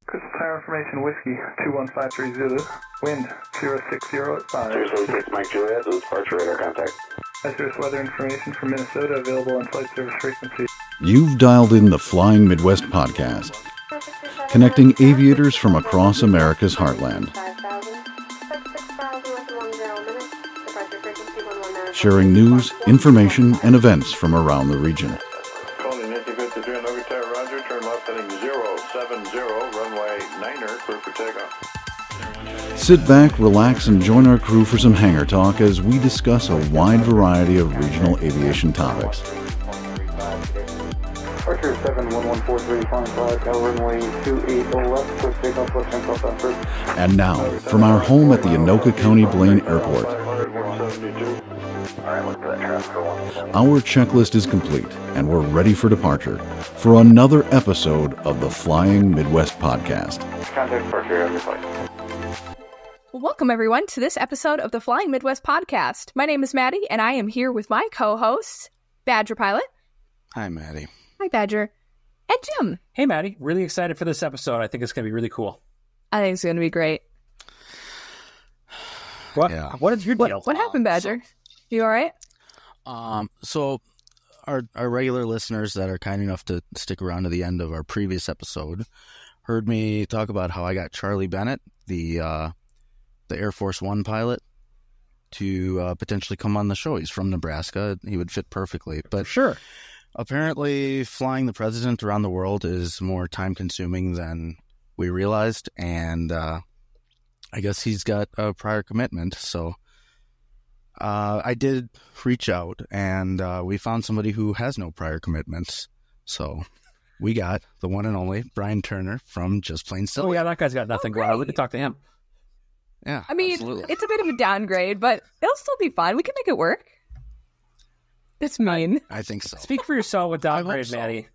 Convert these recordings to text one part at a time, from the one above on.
Crystal Tower information, Whiskey 2153 Zulu, wind 060 at 5. 076 Mike Juliet, this is Farce radar contact. Hazardous weather information from Minnesota available on flight service frequency. You've dialed in the Flying Midwest podcast, connecting aviators from across America's heartland, sharing news, information, and events from around the region. Calling Nancy 53 on over tower, roger, turn left heading 070, runway 9er, clear for takeoff. Sit back, relax, and join our crew for some hangar talk as we discuss a wide variety of regional aviation topics. Archer 71143, flying flag, runway 28 left, quick takeoff, left hand southbound first. And now, from our home at the Anoka County Blaine Airport, our checklist is complete, and we're ready for departure for another episode of the Flying Midwest podcast. Contact departure on your flight. Welcome, everyone, to this episode of the Flying Midwest podcast. My name is Maddie, and I am here with my co-host, Badger Pilot. Hi, Maddie. Hi, Badger. And Jim. Hey, Maddie. Really excited for this episode. I think it's going to be really cool. I think it's going to be great. What? Yeah. What is your deal? What happened, Badger? You all right? So our regular listeners that are kind enough to stick around to the end of our previous episode heard me talk about how I got Charlie Bennett, the Air Force One pilot, to potentially come on the show. He's from Nebraska. He would fit perfectly. But Sure. apparently flying the president around the world is more time-consuming than we realized, and I guess he's got a prior commitment, so I did reach out, and we found somebody who has no prior commitments, so we got the one and only Bryan Turner from Just Plain Silly. Oh, yeah, that guy's got nothing going on. We can talk to him. Yeah, I mean, absolutely. it's a bit of a downgrade, but it'll still be fun. We can make it work. It's mean. I think so. Speak for yourself with I hope downgrade, so. Maddie.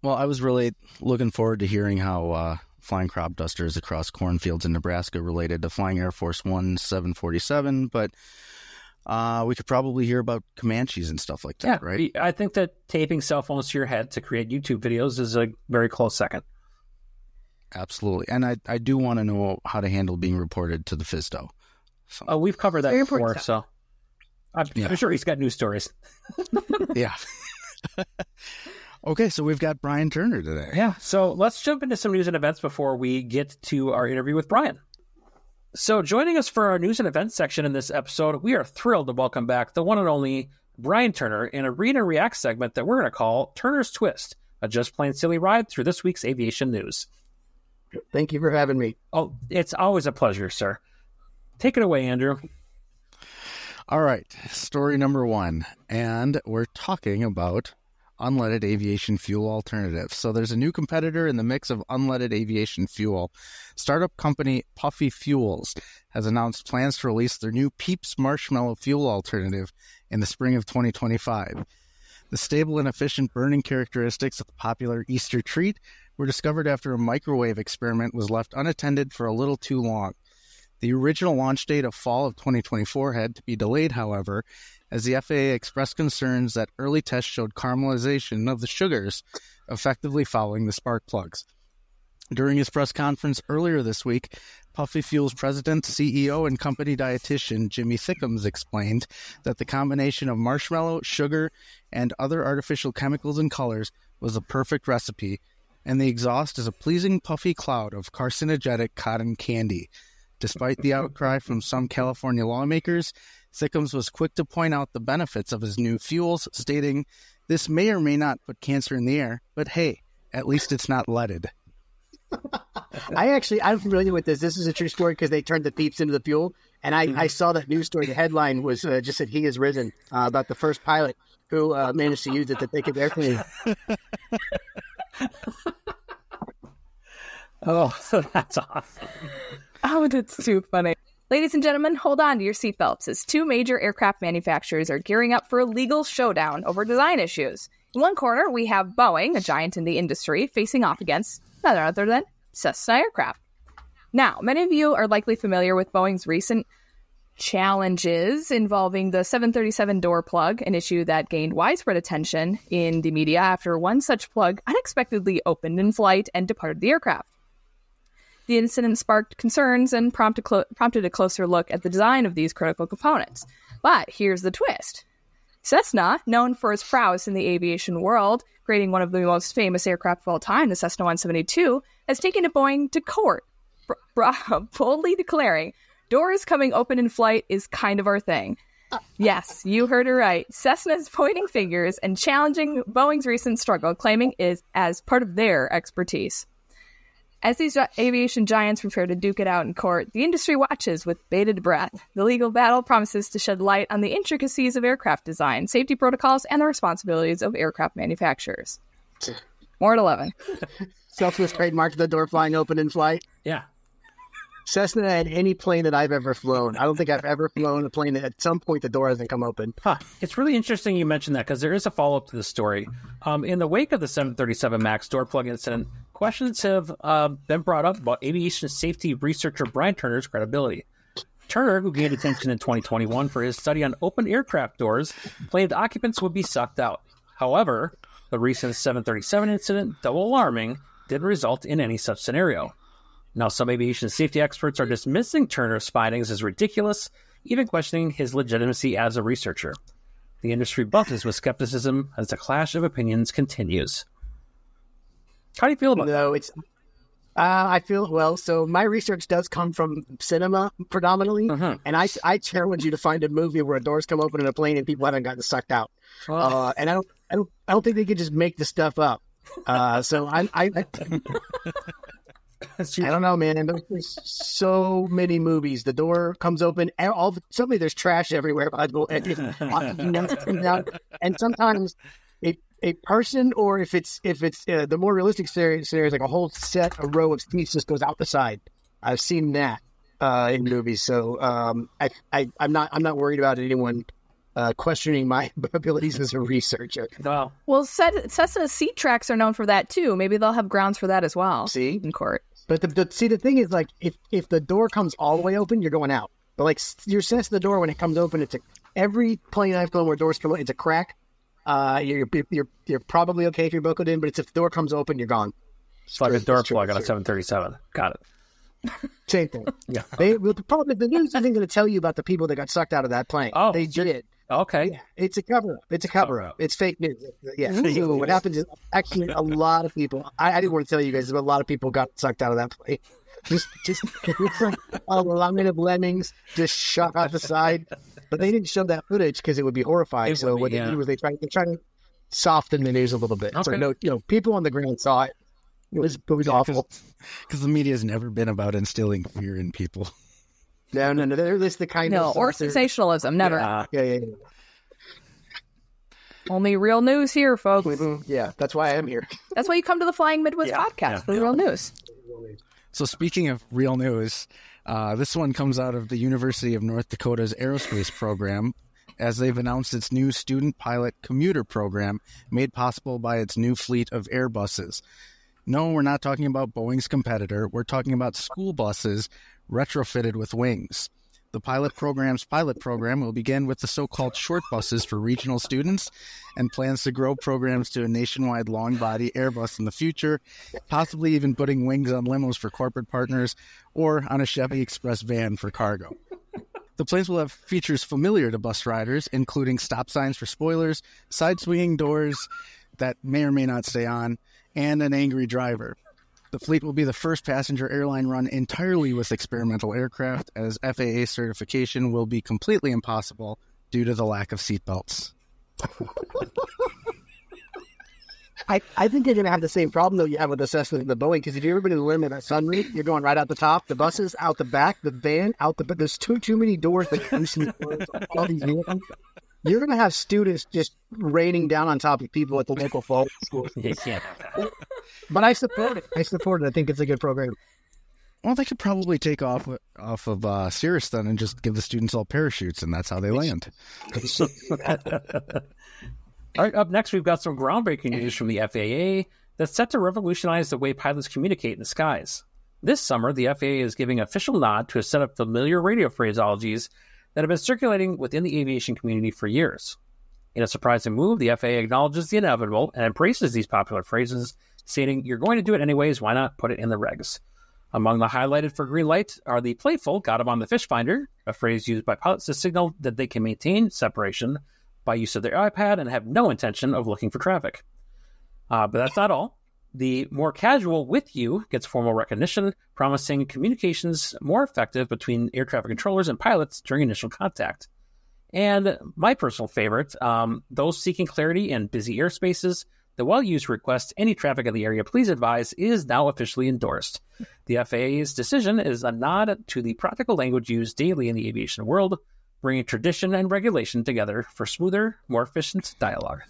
Well, I was really looking forward to hearing how flying crop dusters across cornfields in Nebraska related to flying Air Force One 747, but we could probably hear about Comanches and stuff like that, right? I think that taping cell phones to your head to create YouTube videos is a very close second. Absolutely. And I do want to know how to handle being reported to the FISDO. So, We've covered that Very before, important so I'm sure he's got news stories. yeah. Okay, so we've got Bryan Turner today. Yeah, so let's jump into some news and events before we get to our interview with Bryan. So joining us for our news and events section in this episode, we are thrilled to welcome back the one and only Bryan Turner in a Read and React segment that we're going to call Turner's Twist, a just plain silly ride through this week's aviation news. Thank you for having me. Oh, it's always a pleasure, sir. Take it away, Andrew. All right, story number one. And we're talking about unleaded aviation fuel alternatives. So there's a new competitor in the mix of unleaded aviation fuel. Startup company Puffy Fuels has announced plans to release their new Peeps Marshmallow fuel alternative in the spring of 2025. The stable and efficient burning characteristics of the popular Easter treat were discovered after a microwave experiment was left unattended for a little too long. The original launch date of fall of 2024 had to be delayed, however, as the FAA expressed concerns that early tests showed caramelization of the sugars, effectively fouling the spark plugs. During his press conference earlier this week, Puffy Fuels president, CEO, and company dietitian Jimmy Thickums explained that the combination of marshmallow, sugar, and other artificial chemicals and colors was a perfect recipe, and the exhaust is a pleasing puffy cloud of carcinogenic cotton candy. Despite the outcry from some California lawmakers, Thickums was quick to point out the benefits of his new fuels, stating, "This may or may not put cancer in the air, but hey, at least it's not leaded." I'm familiar with this. This is a true story because they turned the Peeps into the fuel. And I saw that news story. The headline was just that he has risen, about the first pilot who managed to use it to take a airplane. Oh, that's awesome. Oh, that's too funny. Ladies and gentlemen, hold on to your seatbelts as two major aircraft manufacturers are gearing up for a legal showdown over design issues. In one corner, we have Boeing, a giant in the industry, facing off against none other than Cessna Aircraft. Now, many of you are likely familiar with Boeing's recent challenges involving the 737 door plug, an issue that gained widespread attention in the media after one such plug unexpectedly opened in flight and departed the aircraft. The incident sparked concerns and prompted a closer look at the design of these critical components. But here's the twist. Cessna, known for its prowess in the aviation world, creating one of the most famous aircraft of all time, the Cessna 172, has taken to Boeing to court, boldly declaring, "Doors coming open in flight is kind of our thing." Yes, you heard it right. Cessna is pointing fingers and challenging Boeing's recent struggle, claiming it as part of their expertise. As these aviation giants prepare to duke it out in court, the industry watches with bated breath. The legal battle promises to shed light on the intricacies of aircraft design, safety protocols, and the responsibilities of aircraft manufacturers. More at 11. Selfless trademark, the door flying open in flight. Yeah. Cessna and any plane that I've ever flown. I don't think I've ever flown a plane that at some point the door hasn't come open. Huh. It's really interesting you mentioned that because there is a follow-up to the story. In the wake of the 737 MAX door plug incident, questions have been brought up about aviation safety researcher Bryan Turner's credibility. Turner, who gained attention in 2021 for his study on open aircraft doors, claimed occupants would be sucked out. However, the recent 737 incident, though alarming, didn't result in any such scenario. Now, some aviation safety experts are dismissing Turner's findings as ridiculous, even questioning his legitimacy as a researcher. The industry buffers with skepticism as the clash of opinions continues. How do you feel about that? I feel, well, so my research does come from cinema predominantly, and I challenge you to find a movie where doors come open in a plane and people haven't gotten sucked out. And I don't think they could just make the stuff up. So I don't know, man. There's so many movies. The door comes open. Suddenly there's trash everywhere. And sometimes a person, or if it's the more realistic scenario is like a row of seats just goes out the side. I've seen that in movies. So I'm not worried about anyone questioning my abilities as a researcher. Wow. Well, Cessna seat tracks are known for that too. Maybe they'll have grounds for that as well. See, in court. But the thing is, like, if the door comes all the way open, you're going out. But like your sense of the door when it comes open, every plane I've flown where doors come open, it's a crack. You're probably okay if you're buckled in, but if the door comes open, you're gone. It's like a door plug on a 737. Got it. Same thing. Yeah. The news isn't going to tell you about the people that got sucked out of that plane. Oh, they did. Okay. Yeah, it's a cover-up. It's fake news. Yeah. So what happens is actually a lot of people, I didn't want to tell you guys, but a lot of people got sucked out of that plane. Just it's like a line of lemmings just shot out the side. But they didn't show that footage because it would be horrifying. So what they did was they tried to soften the news a little bit. Okay. So people on the ground saw it. It was awful. Because the media has never been about instilling fear in people. No. They're just the kind of... or sensationalism. Never. Yeah. Only real news here, folks. Yeah, that's why I'm here. That's why you come to the Flying Midwest podcast for real news. So speaking of real news, this one comes out of the University of North Dakota's aerospace program, as they've announced its new student pilot commuter program made possible by its new fleet of Airbuses. No, we're not talking about Boeing's competitor. We're talking about school buses retrofitted with wings. The pilot program will begin with the so-called short buses for regional students and plans to grow programs to a nationwide long-body Airbus in the future, possibly even putting wings on limos for corporate partners or on a Chevy Express van for cargo. The planes will have features familiar to bus riders, including stop signs for spoilers, side-swinging doors that may or may not stay on, and an angry driver. The fleet will be the first passenger airline run entirely with experimental aircraft, as FAA certification will be completely impossible due to the lack of seatbelts. I think you're going to have the same problem, though, you have with the Cessna and the Boeing, because if you've ever been in the limit at sunroof, you're going right out the top, the buses out the back, the van out the... But there's too many doors that can see all these vehicles. You're going to have students just raining down on top of people at the local fall school. You can't have that. But I support it. I think it's a good program. Well, they could probably take off of Cirrus then and just give the students all parachutes, and that's how they land. All right, up next, we've got some groundbreaking news from the FAA that's set to revolutionize the way pilots communicate in the skies. This summer, the FAA is giving an official nod to a set of familiar radio phraseologies that have been circulating within the aviation community for years. In a surprising move, the FAA acknowledges the inevitable and embraces these popular phrases, stating, "You're going to do it anyways, why not put it in the regs?" Among the highlighted for green light are the playful "got 'em on the fish finder," a phrase used by pilots to signal that they can maintain separation by use of their iPad and have no intention of looking for traffic. But that's not all. The more casual "with you" gets formal recognition, promising communications more effective between air traffic controllers and pilots during initial contact. And my personal favorite, those seeking clarity in busy airspaces, the well-used request, "any traffic in the area, please advise," is now officially endorsed. The FAA's decision is a nod to the practical language used daily in the aviation world, bringing tradition and regulation together for smoother, more efficient dialogue.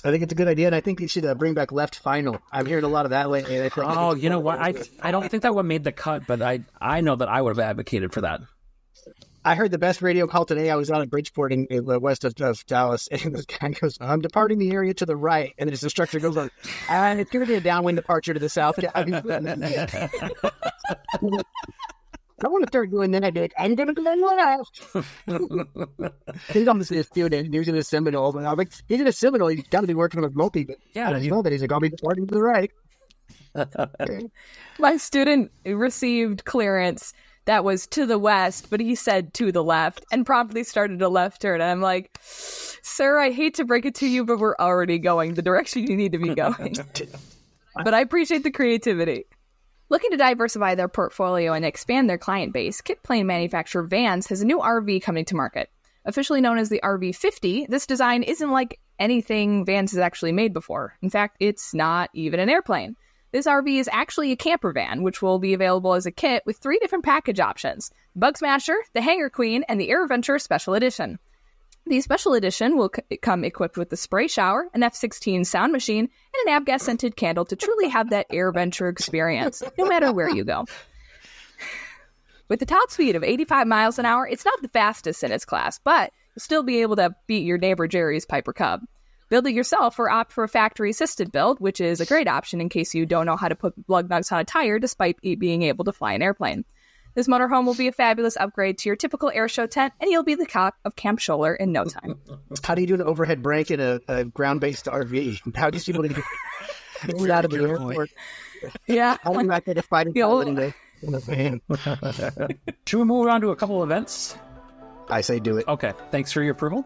I think it's a good idea, and I think you should bring back left final. I'm hearing a lot of that lately. Oh, you know what? I don't think that one made the cut, but I know that I would have advocated for that. I heard the best radio call today. I was out at Bridgeport in west of Dallas, and this guy goes, "I'm departing the area to the right," and his instructor goes, "And it's going to be a downwind departure to the south." I want to start doing that. I'm going to go left. He's on this student. He was in a Seminole, but I was like, he's in a Seminole. He's got to be working on his multi. But yeah, you know that he's like, "I'll be departing to the right." My student received clearance that was to the west, but he said to the left and promptly started a left turn. And I'm like, "Sir, I hate to break it to you, but we're already going the direction you need to be going." But I appreciate the creativity. Looking to diversify their portfolio and expand their client base, kit plane manufacturer Vans has a new RV coming to market. Officially known as the RV50, this design isn't like anything Vans has actually made before. In fact, it's not even an airplane. This RV is actually a camper van, which will be available as a kit with 3 different package options: Bug Smasher, the Hangar Queen, and the Air Venture Special Edition. The Special Edition will come equipped with the spray shower, an F-16 sound machine, and an Abgas-scented candle to truly have that Air Venture experience, no matter where you go. With the top speed of 85 miles an hour, it's not the fastest in its class, but you'll still be able to beat your neighbor Jerry's Piper Cub. Build it yourself or opt for a factory-assisted build, which is a great option in case you don't know how to put lug nuts on a tire despite being able to fly an airplane. This motorhome will be a fabulous upgrade to your typical airshow tent, and you'll be the cop of Camp Scholler in no time. How do you do an overhead brake in a ground-based RV? How do you get it out of the airport? Yeah. How do you not get a fighting pilot in a van? Should we move on to a couple events? I say do it. Okay, thanks for your approval.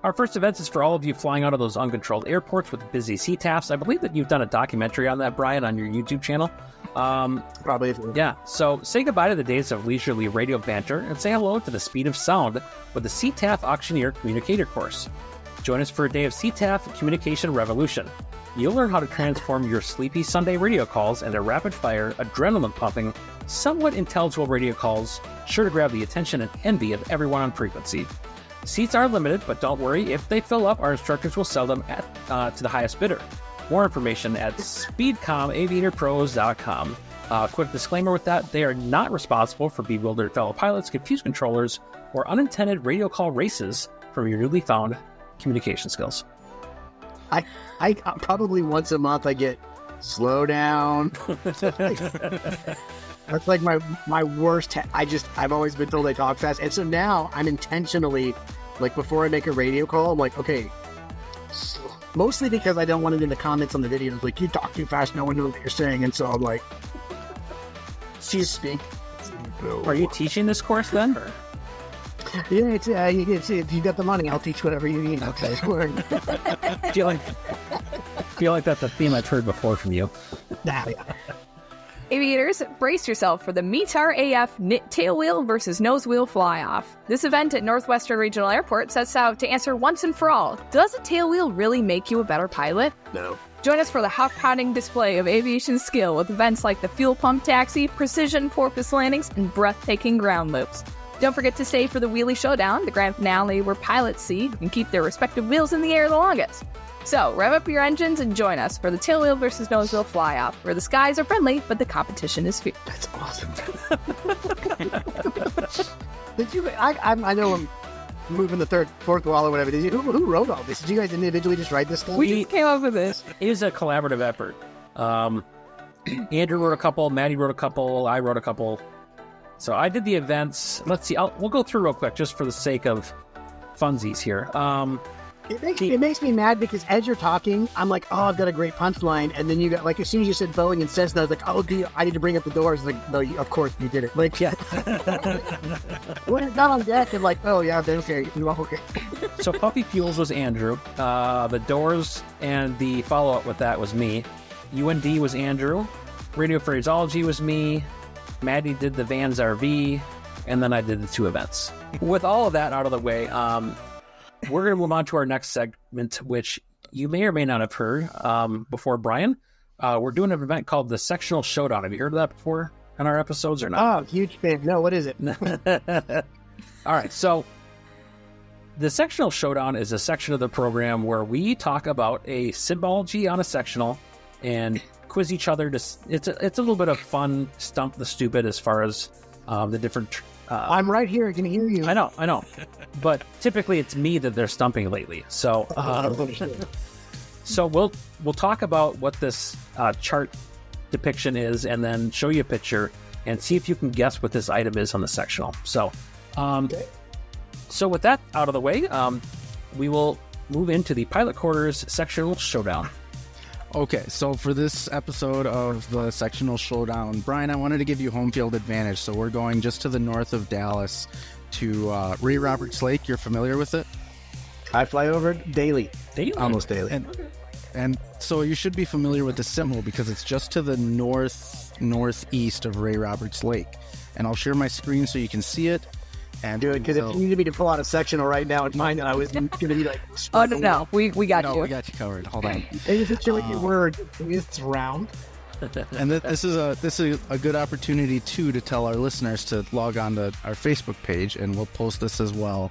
Our first event is for all of you flying out of those uncontrolled airports with busy CTAFs. I believe that you've done a documentary on that, Brian, on your YouTube channel. Probably. Yeah, so say goodbye to the days of leisurely radio banter and say hello to the speed of sound with the CTAF Auctioneer Communicator course. Join us for a day of CTAF Communication Revolution. You'll learn how to transform your sleepy Sunday radio calls into rapid-fire, adrenaline-pumping, somewhat intelligible radio calls, sure to grab the attention and envy of everyone on frequency. Seats are limited, but don't worry, if they fill up, our instructors will sell them to the highest bidder. More information at speedcomaviatorpros.com. Quick disclaimer with that, they are not responsible for bewildered fellow pilots, confused controllers, or unintended radio call races from your newly found communication skills. I probably once a month I get slow down. That's like my worst. I've always been told I talk fast, and so now I'm intentionally, like, before I make a radio call, I'm like, okay. Mostly because I don't want it in the comments on the videos, like, you talk too fast, no one knows what you're saying, and so I'm like, she's speak. Are you teaching this course then? Or? Yeah, it's if you got the money, I'll teach whatever you need. Okay. feel like that's a theme I've heard before from you. Yeah. Aviators, brace yourself for the METAR AF tailwheel versus nosewheel fly-off. This event at Northwestern Regional Airport sets out to answer once and for all, does a tailwheel really make you a better pilot? No. Join us for the hot-pounding display of aviation skill with events like the fuel pump taxi, precision porpoise landings, and breathtaking ground loops. Don't forget to stay for the wheelie showdown, the grand finale where pilots see and keep their respective wheels in the air the longest. So, rev up your engines and join us for the tailwheel versus nosewheel fly-off, where the skies are friendly, but the competition is fierce. That's awesome. Did you? I know I'm moving the fourth wall or whatever. Did you? Who wrote all this? Did you guys individually just write this stuff? We just came up with this. It is a collaborative effort. Andrew wrote a couple, Maddie wrote a couple, I wrote a couple. So I did the events. Let's see. We'll go through real quick just for the sake of funsies here. It makes me mad because as you're talking, I'm like, oh, I've got a great punchline, and then you got like as soon as you said Boeing and Cessna, I was like, oh, I need to bring up the doors. Like, no, of course you did it. Like, yeah. When it got on deck, and like, oh yeah, then okay, okay. So Puffy Fuels was Andrew. The doors and the follow-up with that was me. UND was Andrew. Radio Phraseology was me. Maddie did the Vans RV, and then I did the 2 events. With all of that out of the way, we're going to move on to our next segment, which you may or may not have heard before, Brian. We're doing an event called the Sectional Showdown. Have you heard of that before in our episodes or not? Oh, huge fan. No, what is it? All right, so the Sectional Showdown is a section of the program where we talk about a symbology on a sectional and quiz each other. It's a little bit of fun, stump the stupid as far as the different... I'm right here. I can hear you. I know. But typically it's me that they're stumping lately. So so we'll talk about what this chart depiction is and then show you a picture and see if you can guess what this item is on the sectional. So so with that out of the way, we will move into the Pilot Quarters Sectional Showdown. Okay, so for this episode of the Sectional Showdown, Brian, I wanted to give you home field advantage. So we're going just to the north of Dallas to Ray Roberts Lake. You're familiar with it? I fly over it daily. Almost daily. And so you should be familiar with the symbol because it's just to the northeast of Ray Roberts Lake. And I'll share my screen so you can see it. And do it, because if you needed me to pull out a sectional right now in mine, I was going to be like... Oh, no, we got you. We got you covered. Hold on. It's a tricky word. It's round. And this is a good opportunity, too, to tell our listeners to log on to our Facebook page, and we'll post this as well.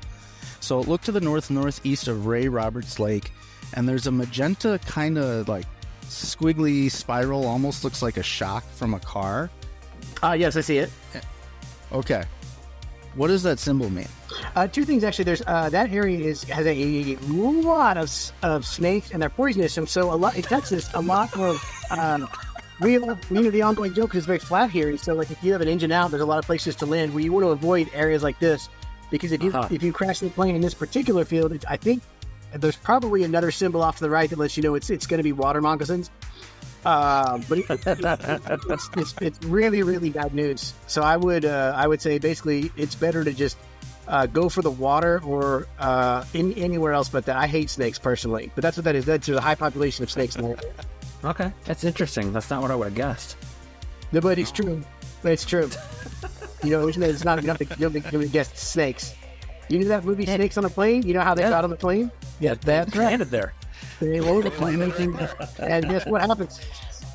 So look to the northeast of Ray Roberts Lake, and there's a magenta kind of like squiggly spiral, almost looks like a shock from a car. Yes, I see it. Okay. What does that symbol mean? 2 things, actually. There's that area has a lot of snakes, and they're poisonous. And so in Texas, a lot of the ongoing joke is very flat here. And so, like, if you have an engine out, there's a lot of places to land where you want to avoid areas like this, because if you crash the plane in this particular field, I think there's probably another symbol off to the right that lets you know it's going to be water moccasins. But it's really, really bad news. So I would say basically it's better to just go for the water or anywhere else but that. I hate snakes personally, but that's what that is. There's a high population of snakes in there. Okay, that's interesting. That's not what I would have guessed. No, but it's true. It's true. It's not enough to guess snakes. You know that movie Snakes on a Plane? You know how they got on the plane? Yeah, that's right. Landed there. They load the plane, and guess what happens?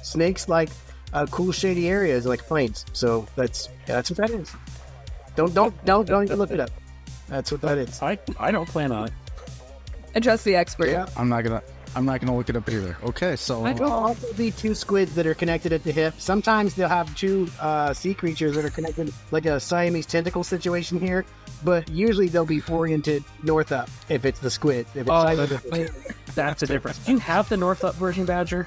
Snakes like cool, shady areas like planes. So that's what that is. Don't even look it up. That's what that is. I don't plan on it. I trust the expert. Yeah. I'm not gonna look it up either. Okay, so there'll also be 2 squids that are connected at the hip. Sometimes they'll have 2 sea creatures that are connected, like a Siamese tentacle situation here. But usually they'll be oriented north up if it's the squid. If it's that's a difference. Do you have the north up version, Badger?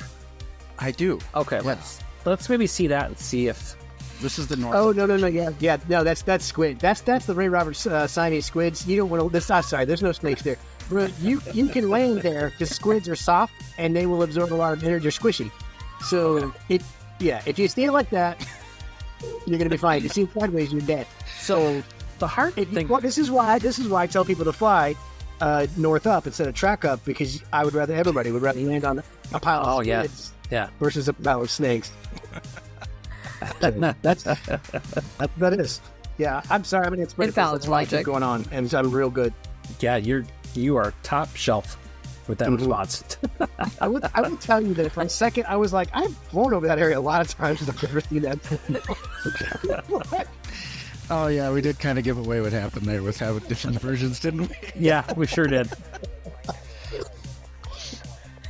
I do. Okay, let's maybe see that and see if this is the north. Oh no, yeah, no, that's squid. That's the Ray Roberts Siamese squids. You don't want to. Sorry, there's no snakes there. But you can land there because squids are soft and they will absorb a lot of energy. They're squishy. So if you stand like that, you're gonna be fine. If you see sideways, you're dead. So the hard thing. Well, this is why I tell people to fly north up instead of track up, because everybody would rather land on a pile of squids versus a pile of snakes. That's that is. Yeah, I'm sorry. I'm an expert. It sounds logic going on, and I'm real good. Yeah, you are top shelf with that response. I would tell you that for a second I was like, I've flown over that area a lot of times. I've never seen that. Oh yeah, we did kind of give away what happened there with having different versions, didn't we? Yeah, we sure did.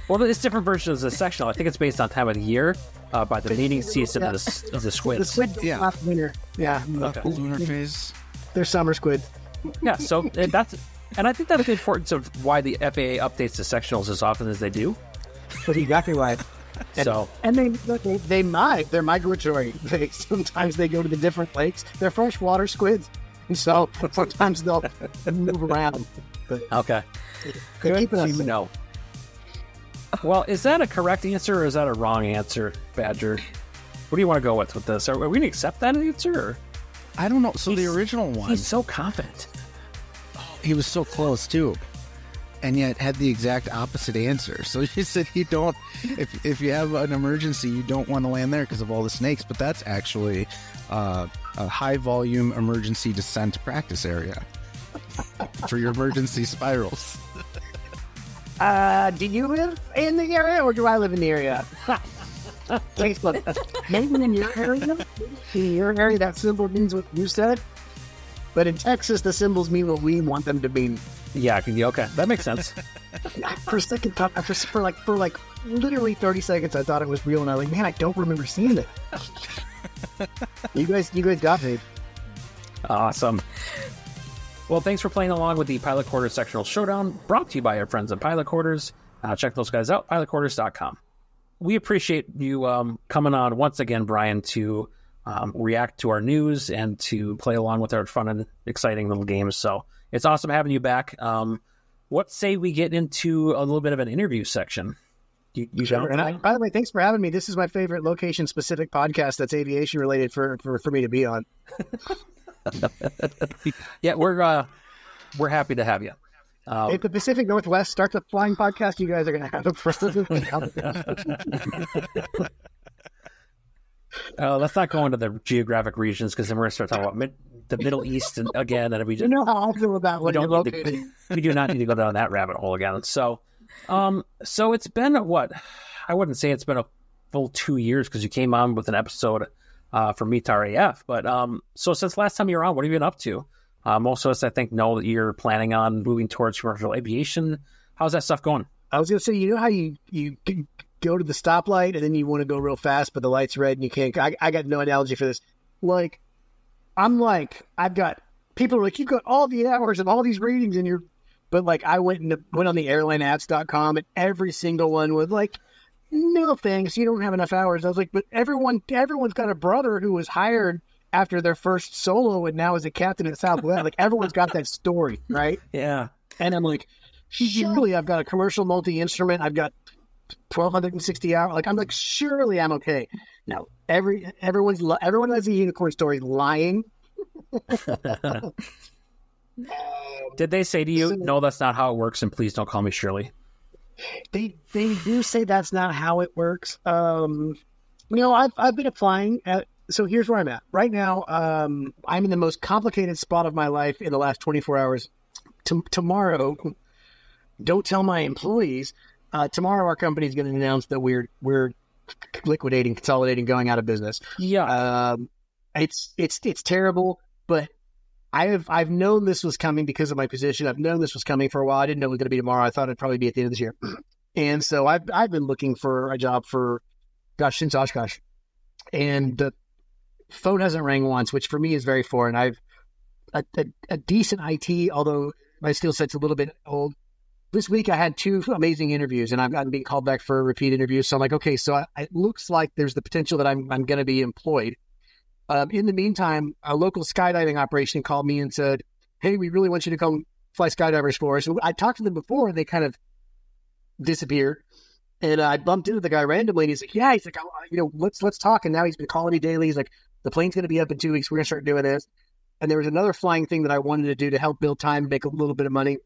Well, it's different versions of the sectional. I think it's based on time of the year, by the mating season of the squids. The squid last winter. Yeah. Okay. Lunar phase. They're summer squid. Yeah, so and I think that's the importance of why the FAA updates the sectionals as often as they do. That's exactly right. And they're migratory. Sometimes they go to the different lakes. They're freshwater squids, and so sometimes they'll move around. But Okay. they're keeping us You know. Well, is that a correct answer or is that a wrong answer, Badger? What do you want to go with this? Are we going to accept that answer? Or? I don't know. So the original one, He's so confident. he was so close too, and yet had the exact opposite answer. So he said you don't, if you have an emergency, you don't want to land there because of all the snakes. But that's actually a high volume emergency descent practice area for your emergency spirals. Do you live in the area or do I live in the area? Maybe in your area, that symbol means what you said. But in Texas, the symbols mean what we want them to mean. Yeah, okay. That makes sense. For a second, for like literally 30 seconds, I thought it was real, and I was like, man, I don't remember seeing it. You guys got me. Awesome. Well, thanks for playing along with the Pilot Quarters Sectional Showdown, brought to you by our friends at Pilot Quarters. Check those guys out, pilotquarters.com. We appreciate you coming on once again, Bryan, to react to our news and to play along with our fun and exciting little games. So it's awesome having you back. What say we get into a little bit of an interview section? You sure. And by the way, thanks for having me. This is my favorite location-specific podcast that's aviation-related for me to be on. Yeah, we're happy to have you. If the Pacific Northwest starts a flying podcast, you guys are going to have a president. Let's not go into the geographic regions because then we're going to start talking about the Middle East again. And we just, you know how I feel about what you're located. We do not need to go down that rabbit hole again. So it's been what? I wouldn't say it's been a full 2 years because you came on with an episode for MITAR AF. But so since last time you were on, what have you been up to? Most of us, I think, know that you're planning on moving towards commercial aviation. How's that stuff going? I was going to say, you know how you go to the stoplight and then you want to go real fast, but the light's red and you can't. I got no analogy for this. Like, I've got people are like, you've got all the hours and all these ratings and but like I went on the airlineapps.com and every single one was like, no thanks, you don't have enough hours. I was like, but everyone's got a brother who was hired after their first solo and now is a captain at Southwest. Like, everyone's got that story, right? Yeah. And I'm like, surely I've got a commercial multi-instrument. I've got 1,260 hours. Like, I'm like, surely I'm okay. Now, everyone has a unicorn story lying. Did they say to you, no, that's not how it works, and please don't call me Shirley? They do say that's not how it works. I've been applying so here's where I'm at right now. I'm in the most complicated spot of my life in the last 24 hours. Tomorrow, don't tell my employees. Tomorrow, our company is going to announce that we're liquidating, consolidating, going out of business. Yeah, it's terrible, but I've known this was coming because of my position. I've known this was coming for a while. I didn't know it was going to be tomorrow. I thought it'd probably be at the end of this year, and so I've been looking for a job since Oshkosh, and the phone hasn't rang once, which for me is very foreign. I've a decent IT, although my skill set's a little bit old. This week I had 2 amazing interviews, and I'm being called back for a repeat interview. So I'm like, okay, so it looks like there's the potential that I'm going to be employed. In the meantime, a local skydiving operation called me and said, hey, we really want you to come fly skydivers for us. So I talked to them before, and they kind of disappeared. And I bumped into the guy randomly, and he's like, yeah, let's talk. And now he's been calling me daily. He's like, the plane's going to be up in 2 weeks. We're going to start doing this. And there was another flying thing that I wanted to do to help build time, make a little bit of money.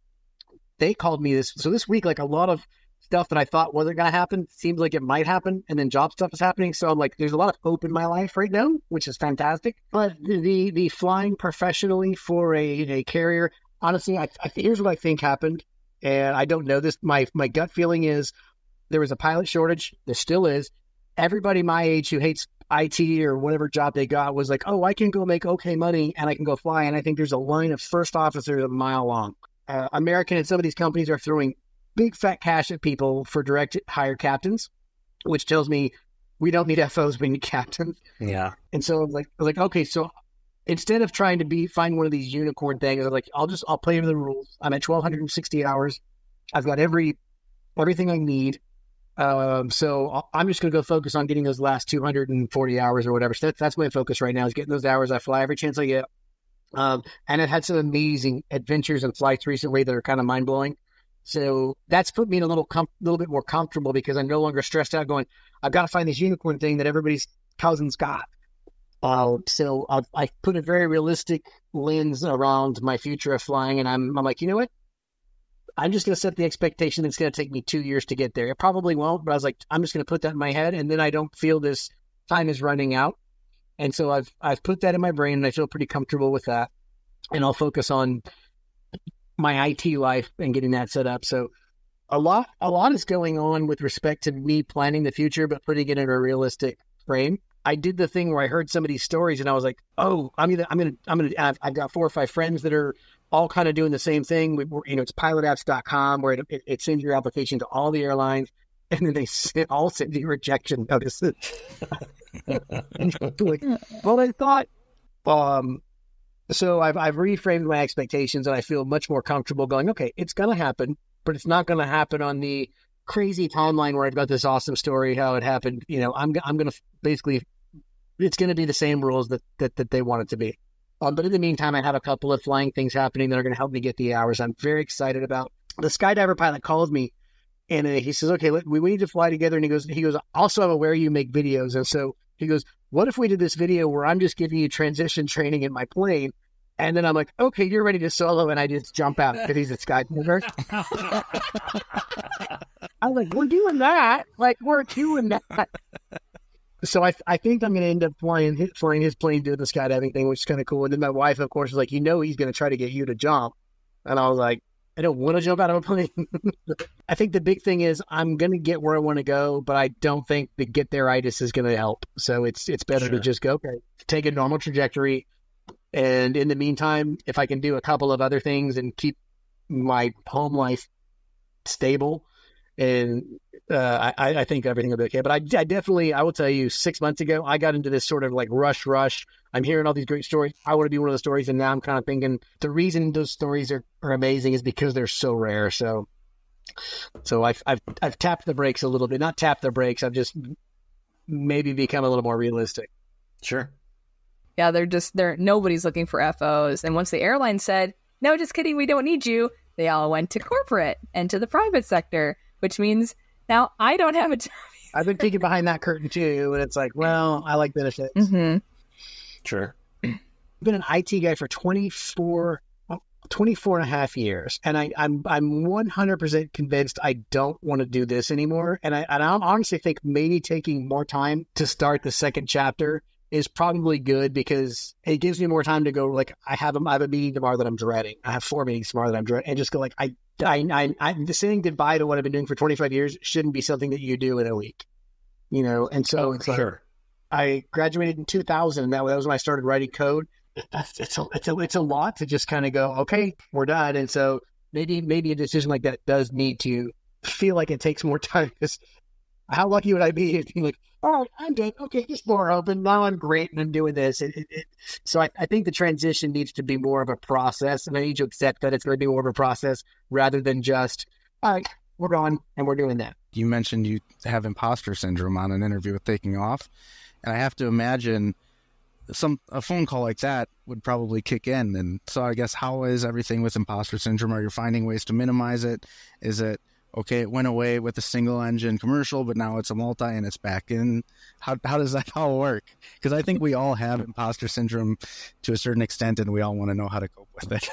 They called me this week, like a lot of stuff that I thought wasn't going to happen seems like it might happen, and then job stuff is happening. So I'm like, there's a lot of hope in my life right now, which is fantastic. But the flying professionally for a carrier, honestly, here's what I think happened, and I don't know this. My gut feeling is there was a pilot shortage. There still is. Everybody my age who hates IT or whatever job they got was like, oh, I can go make okay money and I can go fly. And I think there's a line of first officers a mile long. American and some of these companies are throwing big fat cash at people for direct hire captains, which tells me we don't need FOs, we need captains. Yeah. And so I'm like, okay, so instead of trying to find one of these unicorn things, I'm like, I'll play by the rules. I'm at 1,260 hours. I've got everything I need. So I'm just going to go focus on getting those last 240 hours or whatever. So that's my focus right now, is getting those hours. I fly every chance I get. And I've had some amazing adventures and flights recently that are kind of mind-blowing. So that's put me in a little bit more comfortable because I'm no longer stressed out going, I've got to find this unicorn thing that everybody's cousin's got. So I put a very realistic lens around my future of flying, and I'm like, you know what? I'm just going to set the expectation that it's going to take me 2 years to get there. It probably won't, but I was like, I'm just going to put that in my head, and then I don't feel this time is running out. And so I've put that in my brain, and I feel pretty comfortable with that. And I'll focus on my IT life and getting that set up. So a lot is going on with respect to me planning the future, but putting it in a realistic frame. I did the thing where I heard some of these stories, and I was like, oh, I've got 4 or 5 friends that are all kind of doing the same thing. It's pilotapps.com where it sends your application to all the airlines, and then they all send you rejection notices. Well, I thought, so I've reframed my expectations, and I feel much more comfortable going, okay, it's going to happen, but it's not going to happen on the crazy timeline where I've got this awesome story, how it happened. I'm going to basically, it's going to be the same rules that they want it to be. But in the meantime, I have a couple of flying things happening that are going to help me get the hours I'm very excited about. The skydiver pilot called me, and he says, okay, we need to fly together. And he goes, also, I'm aware you make videos. And so he goes, what if we did this video where I'm just giving you transition training in my plane? And then I'm like, okay, you're ready to solo. And I just jump out because he's a skydiver. I'm like, we're doing that. So I think I'm going to end up flying his plane, doing the skydiving thing, which is kind of cool. And then my wife, of course, is like, he's going to try to get you to jump. And I was like, I don't want to jump out of a plane. I think the big thing is I'm going to get where I want to go, but I don't think the get there-itis is going to help. So it's better to just go, okay, take a normal trajectory. And in the meantime, if I can do a couple of other things and keep my home life stable, and I think everything will be okay. But I definitely, I will tell you, 6 months ago, I got into this sort of like rush. I'm hearing all these great stories. I want to be one of the stories. And now I'm kind of thinking the reason those stories are amazing is because they're so rare. So I've tapped the brakes a little bit, not tapped the brakes. I've just maybe become a little more realistic. Sure. Yeah, nobody's looking for FOs. And once the airline said, no, just kidding, we don't need you, they all went to corporate and to the private sector, which means now I don't have a job. I've been peeking behind that curtain too, and it's like, well, I like benefits. Mm-hmm. Sure. I've been an IT guy for 24 and a half years, and I'm 100% convinced I don't want to do this anymore. And I honestly think maybe taking more time to start the second chapter is probably good because it gives me more time to go, like, I have a meeting tomorrow that I'm dreading. I have 4 meetings tomorrow that I'm dreading, and just go like, I'm saying goodbye to what I've been doing for 25 years shouldn't be something that you do in a week, and so it's like, sure. I graduated in 2000, and that was when I started writing code. It's a lot to just kind of go, okay, we're done. And so maybe a decision like that does need to feel like it takes more time, because how lucky would I be if you're like, oh, I'm good. Okay, just more open. Now I'm great and I'm doing this. So I think the transition needs to be more of a process, and I need to accept that it's going to be more of a process rather than just, all right, we're gone and we're doing that. You mentioned you have imposter syndrome on an interview with Taking Off, and I have to imagine a phone call like that would probably kick in. And so I guess, how is everything with imposter syndrome? Are you finding ways to minimize it? Is it, okay, it went away with a single engine commercial, but now it's a multi and it's back in? How does that all work? Because I think we all have imposter syndrome to a certain extent, and we all want to know how to cope with it.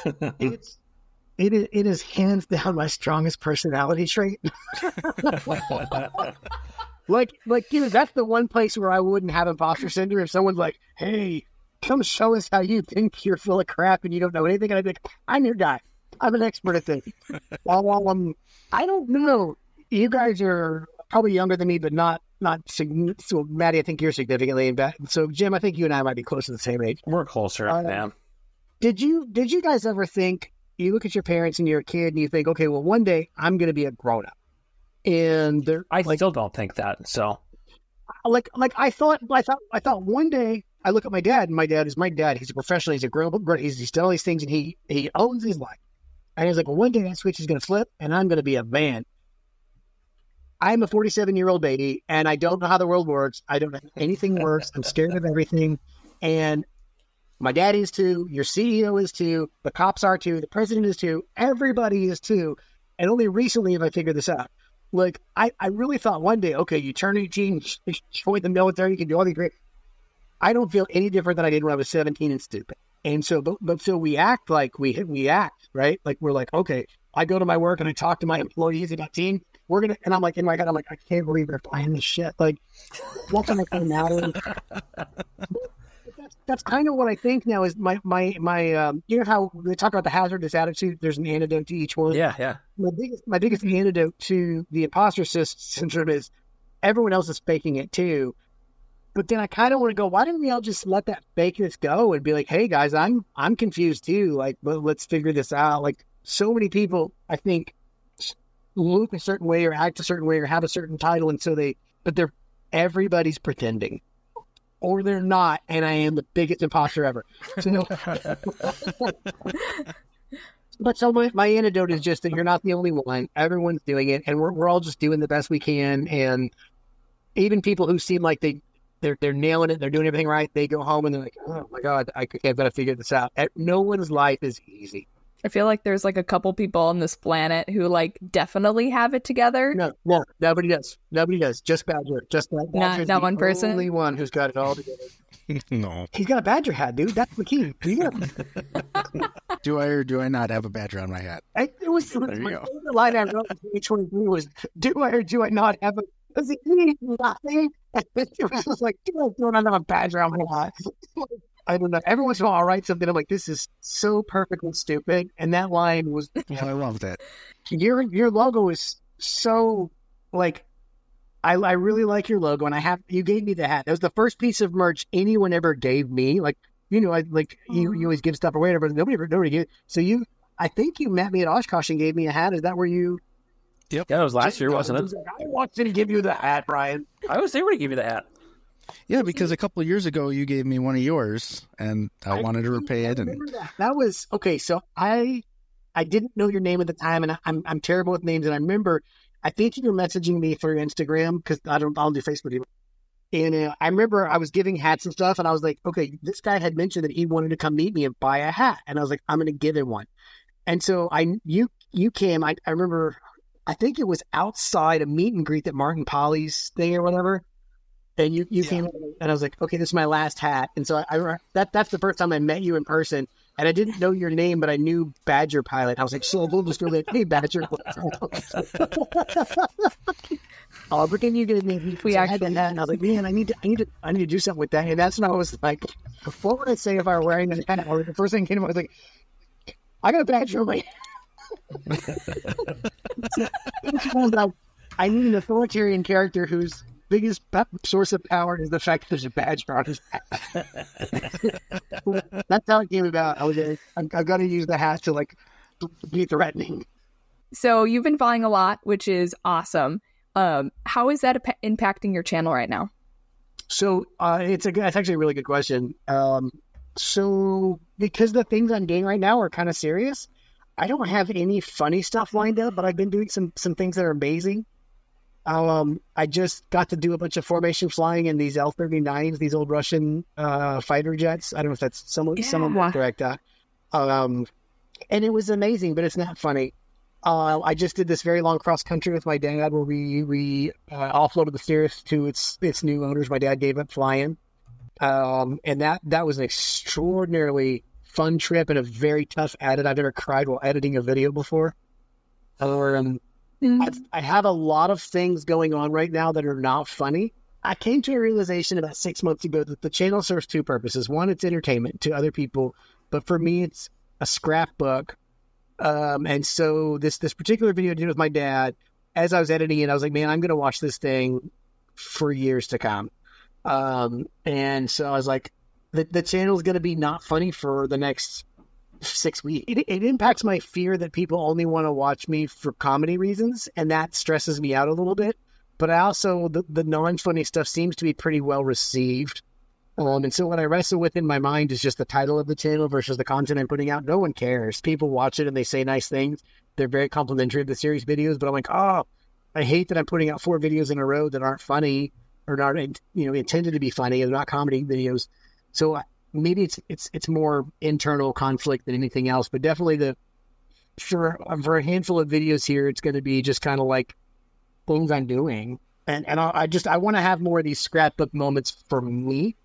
It is hands down my strongest personality trait. Like, that's the one place where I wouldn't have imposter syndrome. If someone's like, hey, come show us how you think you're full of crap and you don't know anything. And I'd be like, I'm your guy. I'm an expert at this. I don't know. You guys are probably younger than me, but not so Maddie, I think you're significantly in back. So Jim, I think you and I might be close to the same age. We're closer, man. Did you guys ever think, you look at your parents and you're a kid and you think, okay, well, one day I'm going to be a grown up. And I still don't think that. So I thought one day I look at my dad, and my dad is my dad. He's a professional. He's a grown up. He's done all these things, and he owns his life. And he's like, well, one day that switch is going to flip, and I'm going to be a man. I'm a 47-year-old baby, and I don't know how the world works. I don't know how anything works. I'm scared of everything. And My dad is too. Your CEO is too. The cops are too. The president is too. Everybody is too. And only recently have I figured this out. Like, I really thought one day, okay, you turn 18, you join the military, you can do all these great. I don't feel any different than I did when I was 17 and stupid. And so, but so we act like we act, right? Like, we're like, okay, I go to my work and I talk to my employees about team. We're going to, and I'm like, in my God, I'm like, I can't believe they're buying this shit. Like, what's going to matter? That's kind of what I think now is my you know how they talk about the hazardous attitude, there's an antidote to each one. Yeah. My biggest antidote to the imposter syndrome is everyone else is faking it too. But then I kind of want to go, why didn't we all just let that fakeness go and be like, hey guys, I'm confused too. Like, let's figure this out. Like, so many people, I think, look a certain way or act a certain way or have a certain title, and so everybody's pretending. Or they're not, and I am the biggest imposter ever. So, but so my antidote is just that you're not the only one. Everyone's doing it, and we're all just doing the best we can. And even people who seem like they're nailing it, they're doing everything right, they go home and they're like, oh my God, I've got to figure this out. No one's life is easy. I feel like there's like a couple people on this planet who like definitely have it together. No, nobody does. Nobody does. Just Badger. Just Badger. Not one person. Only one who's got it all together. No. He's got a Badger hat, dude. That's the key. Do I or do I not have a Badger on my hat? It was my favorite line I wrote in 2023 was, do I or do I not have a... Does it mean nothing? It was like, do I not have a Badger on my hat? I don't know. Every once in a while I'll write something, I'm like, this is so perfectly stupid. And that line was... Yeah, I love that. Your logo is so, like... I really like your logo, and you gave me the hat. That was the first piece of merch anyone ever gave me. Like, you know, you always give stuff away, but nobody gave it. So I think you met me at Oshkosh and gave me a hat. Is that where you... Yep. Yeah, it was last year, wasn't it? I wanted to give you the hat, Brian. I was there to give you the hat. Yeah, because a couple of years ago you gave me one of yours, and I wanted to repay it. And that was okay. So I didn't know your name at the time, and I'm terrible with names. And I remember, I think you were messaging me through Instagram because I don't do Facebook anymore. And I remember I was giving hats and stuff, and I was like, okay, this guy had mentioned that he wanted to come meet me and buy a hat, and I was like, I'm going to give him one. And so you came. I remember, I think it was outside a meet and greet at Martin Polly's thing or whatever. And you came, and I was like, okay, this is my last hat. And so that's the first time I met you in person. And I didn't know your name, but I knew Badger Pilot. I was like, so we'll just go like, hey, Badger. Oh, but then you get me. We had that hat, and I was like, man, I need to do something with that. And that's when I was like, what would I say if I were wearing a hat? Or the first thing that came to mind, I was like, I got a Badger on my hat. I need an authoritarian character whose biggest source of power is the fact that there's a Badger on his hat. That's how it came about. I've got to use the hat to like be threatening. So you've been flying a lot, which is awesome. How is that impacting your channel right now? So it's actually a really good question. So because the things I'm doing right now are kind of serious, I don't have any funny stuff lined up, but I've been doing some things that are amazing. I just got to do a bunch of formation flying in these L-39s, these old Russian fighter jets. I don't know if that's somewhat correct. And it was amazing, but it's not funny. I just did this very long cross country with my dad where we offloaded the Cirrus to its new owners. My dad gave up flying. And that was an extraordinarily fun trip and a very tough edit. I've never cried while editing a video before. I have a lot of things going on right now that are not funny. I came to a realization about 6 months ago that the channel serves two purposes. One, it's entertainment to other people, but for me, it's a scrapbook. And so this particular video I did with my dad, as I was editing it, I was like, man, I'm going to watch this thing for years to come. And so I was like, the channel is going to be not funny for the next 6 weeks. It impacts my fear that people only want to watch me for comedy reasons, and that stresses me out a little bit. But I also, the non-funny stuff seems to be pretty well received. And so what I wrestle with in my mind is just the title of the channel versus the content I'm putting out. No one cares. People watch it and they say nice things. They're very complimentary of the series videos, but I'm like, oh, I hate that I'm putting out 4 videos in a row that aren't funny or not, intended to be funny. They're not comedy videos. So maybe it's more internal conflict than anything else, but definitely for a handful of videos here, it's going to be just kind of like things I'm doing. And I want to have more of these scrapbook moments for me.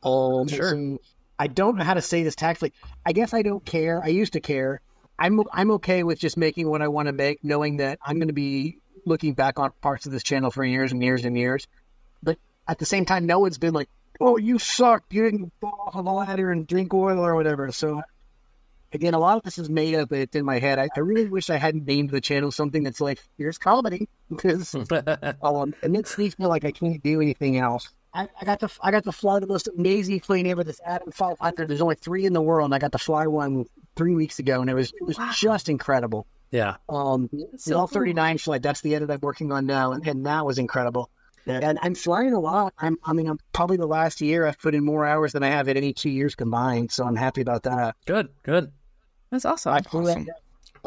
Sure. So I don't know how to say this tactfully. I guess I don't care. I used to care. I'm okay with just making what I want to make, knowing that I'm going to be looking back on parts of this channel for years and years and years. But at the same time, no one's been like, "Oh, you suck. You didn't fall off a ladder and drink oil or whatever." So again, a lot of this is made up. It's in my head. I really wish I hadn't named the channel something that's like, "Here's comedy," because it makes me feel like I can't do anything else. I got to fly the most amazing plane ever, this Adam 500. There's only 3 in the world, and I got to fly one 3 weeks ago, and it was just incredible. Yeah. The L-39 flight, that's the edit I'm working on now, and that was incredible. Yeah. And I'm flying a lot. I'm probably the last year I've put in more hours than I have in any 2 years combined, so I'm happy about that. Good. That's awesome. Well,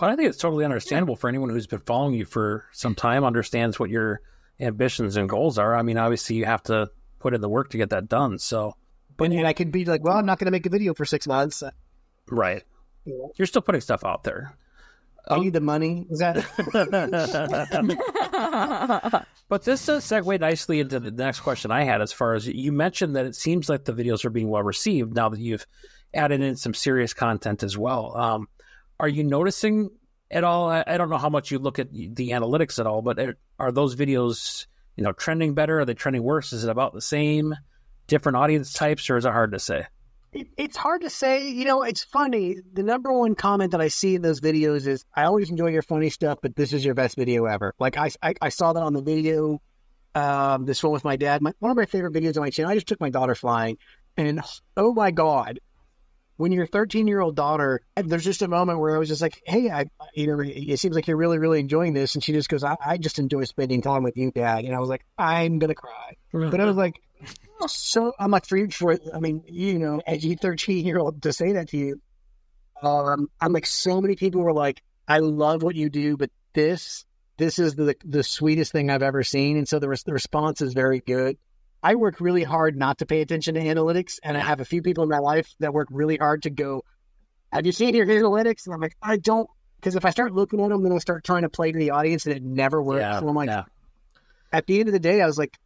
I think it's totally understandable for anyone who's been following you for some time, understands what your ambitions and goals are. I mean, obviously you have to put in the work to get that done. So, and I could be like, well, I'm not going to make a video for 6 months. Right. Yeah. You're still putting stuff out there. I need the money. Is that? But this does segue nicely into the next question I had, as far as you mentioned that it seems like the videos are being well received now that you've added in some serious content as well. Are you noticing at all? I don't know how much you look at the analytics at all, but are those videos, trending better? Are they trending worse? Is it about the same, different audience types, or is it hard to say? It's hard to say. It's funny. The number one comment that I see in those videos is, "I always enjoy your funny stuff, but this is your best video ever." Like I saw that on the video, this one with my dad. One of my favorite videos on my channel. I just took my daughter flying, and oh my God, when your 13-year-old daughter, there's just a moment where I was just like, "Hey, it seems like you're really, really enjoying this," and she just goes, "I just enjoy spending time with you, Dad." And I was like, I'm gonna cry, but I was like. So I'm like, as you 13-year-old to say that to you, I'm like, so many people were like, "I love what you do, but this is the sweetest thing I've ever seen." And so the response is very good. I work really hard not to pay attention to analytics, and I have a few people in my life that work really hard to go, "Have you seen your analytics?" And I'm like, I don't, because if I start looking at them, then I start trying to play to the audience, and it never works. Yeah, so I'm like, at the end of the day, I was like,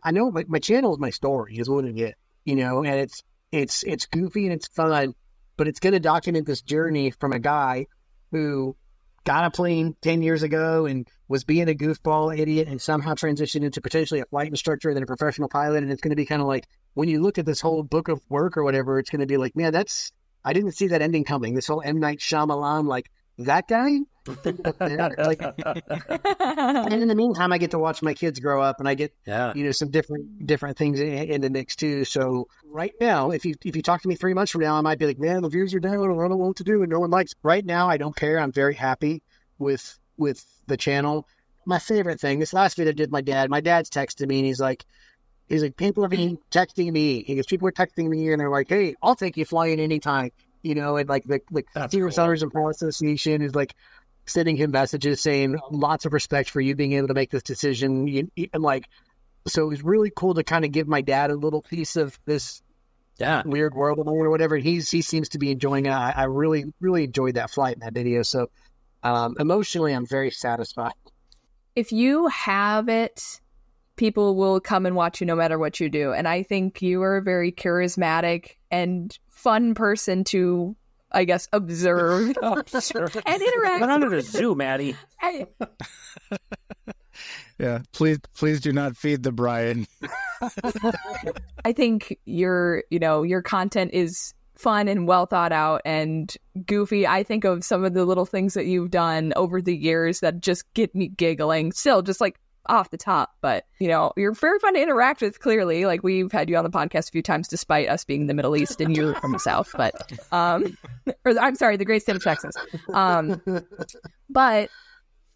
I know my channel is my story, is what it is, and it's goofy and it's fun, but it's going to document this journey from a guy who got a plane 10 years ago and was being a goofball idiot and somehow transitioned into potentially a flight instructor and then a professional pilot. And it's going to be kind of like, when you look at this whole book of work or whatever, it's going to be like, man, I didn't see that ending coming. This whole M. Night Shyamalan, like, that guy? Like, and in the meantime, I get to watch my kids grow up, and I get some different things in the mix too. So right now, if you talk to me 3 months from now, I might be like, "Man, the views are down. I don't know what to do," and no one likes. Right now, I don't care. I'm very happy with the channel. My favorite thing, this last video I did with my dad. My dad's texting me, and he's like, "People are texting me." He goes, "People are texting me, and they're like, 'Hey, I'll take you flying anytime.'" And like the Serious Owners and Pilot Association is like sending him messages saying lots of respect for you being able to make this decision. And like, so it was really cool to kind of give my dad a little piece of this weird world or whatever. He seems to be enjoying it. I really, really enjoyed that flight in that video. So emotionally, I'm very satisfied. If you have it, people will come and watch you no matter what you do. And I think you are a very charismatic and fun person to, I guess, observe and interact. But under the zoo, Maddie. Yeah, please do not feed the Bryan. I think your content is fun and well thought out and goofy. I think of some of the little things that you've done over the years that just get me giggling. Still, just like off the top, but you're very fun to interact with. Clearly, like, we've had you on the podcast a few times despite us being in the Middle East and you're from the South, but or I'm sorry, the great state of Texas. But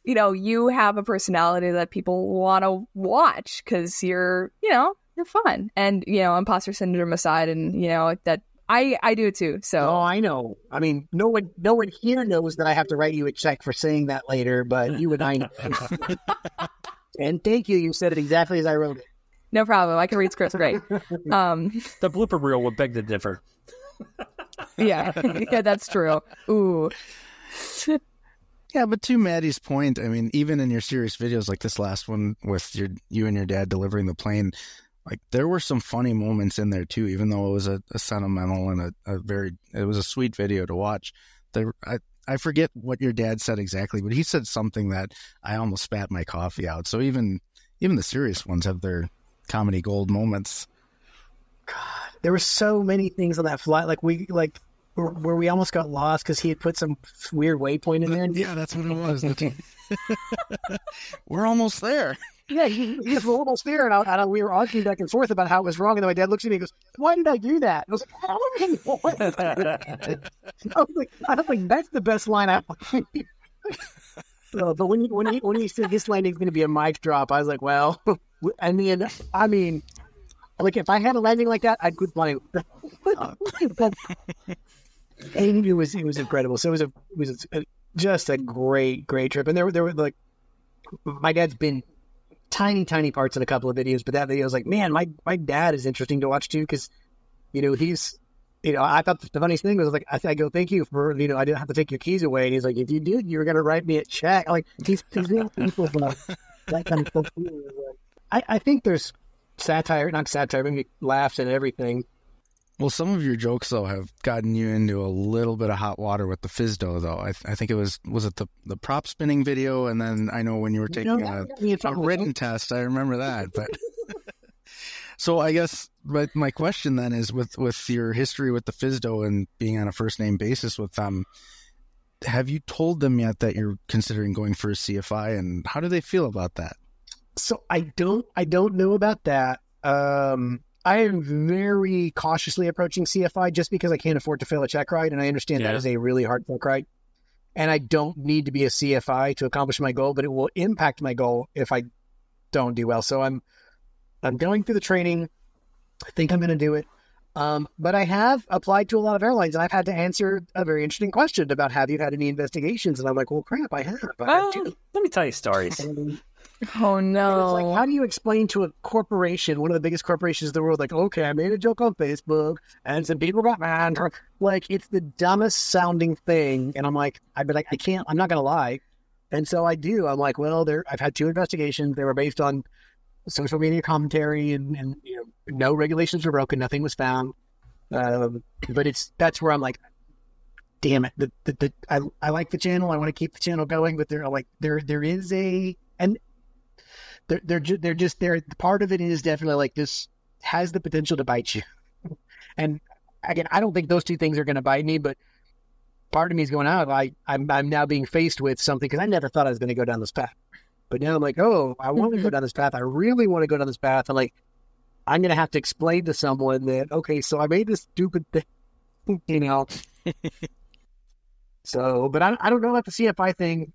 you have a personality that people want to watch because you're fun, and imposter syndrome aside, and that I do too. So I know. I mean, no one here knows that I have to write you a check for saying that later, but you and I know. And thank you. You said it exactly as I wrote it. No problem. I can read scripts great. The blooper reel would beg to differ. Yeah, that's true. Ooh. Yeah, but to Maddie's point, I mean, even in your serious videos like this last one with you and your dad delivering the plane, like there were some funny moments in there too, even though it was a sentimental and it was a sweet video to watch. I forget what your dad said exactly, but he said something that I almost spat my coffee out. So even the serious ones have their comedy gold moments. God, there were so many things on that flight. Where we almost got lost because he had put some weird waypoint in there. Yeah, that's what it was. We're almost there. Yeah, he was almost there, and we were arguing back and forth about how it was wrong. And then my dad looks at me and goes, "Why did I do that?" I was like, I don't think that's the best line out. But when he said this landing's going to be a mic drop, I was like, well, I mean, like if I had a landing like that, I'd quit flying. And it was incredible. So it was just a great trip. And there were like, my dad's been tiny parts in a couple of videos, but that video was like, man, my dad is interesting to watch too, because he's, I thought the funniest thing was like, I go, thank you for, I didn't have to take your keys away. And he's like, if you did, you were gonna write me a check. Like he's people that kind of stuff. I think there's not satire, maybe laughs and everything. Well, some of your jokes, though, have gotten you into a little bit of hot water with the FISDO, though. I think it was it the prop spinning video? And then I know when you were taking a written test, I remember that. But so I guess my question then is with your history with the FISDO and being on a first-name basis with them, have you told them yet that you're considering going for a CFI, and how do they feel about that? So I don't know about that. I am very cautiously approaching CFI just because I can't afford to fail a check ride, and I understand that is a really hard check ride. And I don't need to be a CFI to accomplish my goal, but it will impact my goal if I don't do well. So I'm going through the training. I think I'm going to do it. But I have applied to a lot of airlines, and I've had to answer a very interesting question about, have you had any investigations? And I'm like, well, crap, I have. Let me tell you stories. Oh, no. Like, how do you explain to a corporation, one of the biggest corporations in the world, like, okay, I made a joke on Facebook and some people got mad. Like, it's the dumbest sounding thing. And I'm like, I'm not going to lie. And so I do. I'm like, well, I've had 2 investigations. They were based on social media commentary and no regulations were broken. Nothing was found. But that's where I'm like, damn it. I like the channel. I want to keep the channel going, but there is and they're just there. Part of it is definitely like, this has the potential to bite you. And again, I don't think those 2 things are going to bite me, but part of me is going out. I'm now being faced with something, because I never thought I was going to go down this path. But now I'm like, oh, I want to go down this path. I really want to go down this path. And like, I'm going to have to explain to someone that, okay, so I made this stupid thing, So, but I don't know about the CFI thing.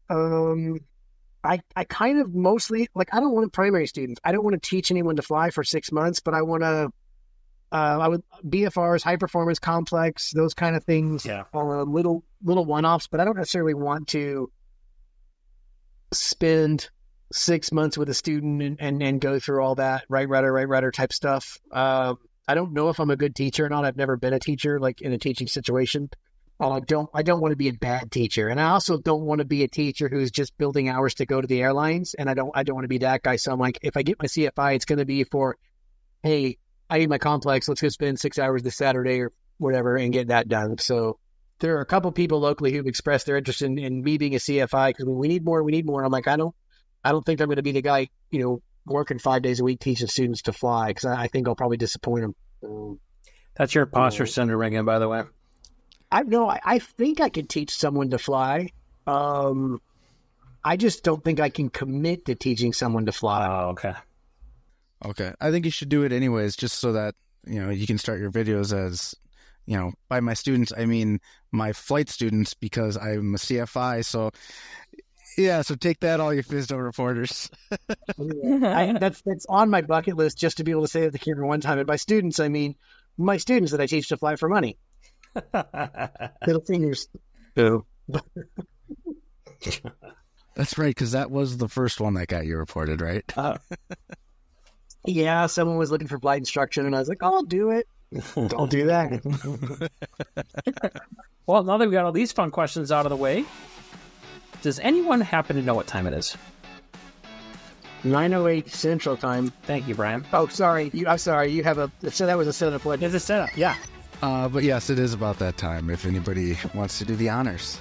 I kind of mostly, like, I don't want primary students. I don't want to teach anyone to fly for 6 months, but I want to, BFRs, high performance, complex, those kind of things, little one-offs, but I don't necessarily want to spend 6 months with a student and go through all that right rudder type stuff. I don't know if I'm a good teacher or not. I've never been a teacher, like in a teaching situation. I don't want to be a bad teacher. And I also don't want to be a teacher who's just building hours to go to the airlines. And I don't want to be that guy. So I'm like, if I get my CFI, it's going to be for, hey, I need my complex. Let's go spend 6 hours this Saturday or whatever and get that done. So there are a couple people locally who've expressed their interest in me being a CFI, because we need more. I'm like, I don't think I'm going to be the guy, working 5 days a week teaching students to fly, because I think I'll probably disappoint them. That's your imposter syndrome ringing, by the way. I think I could teach someone to fly. I just don't think I can commit to teaching someone to fly. Oh, okay. Okay. I think you should do it anyways, just so that, you can start your videos as, by my students, I mean my flight students, because I'm a CFI. So, so take that, all you FISDO reporters. That's on my bucket list, just to be able to say it to the camera one time. And by students, I mean my students that I teach to fly for money. Little seniors. That's right, because that was the first one that got you reported, right? Yeah, someone was looking for flight instruction, and I was like, "Oh, I'll do it." Don't do that. Well, now that we got all these fun questions out of the way, does anyone happen to know what time it is? 9:08 Central Time. Thank you, Brian. Oh, sorry. I'm sorry. You have so that was a setup. There's a setup, yeah. But yes, it is about that time if anybody wants to do the honors.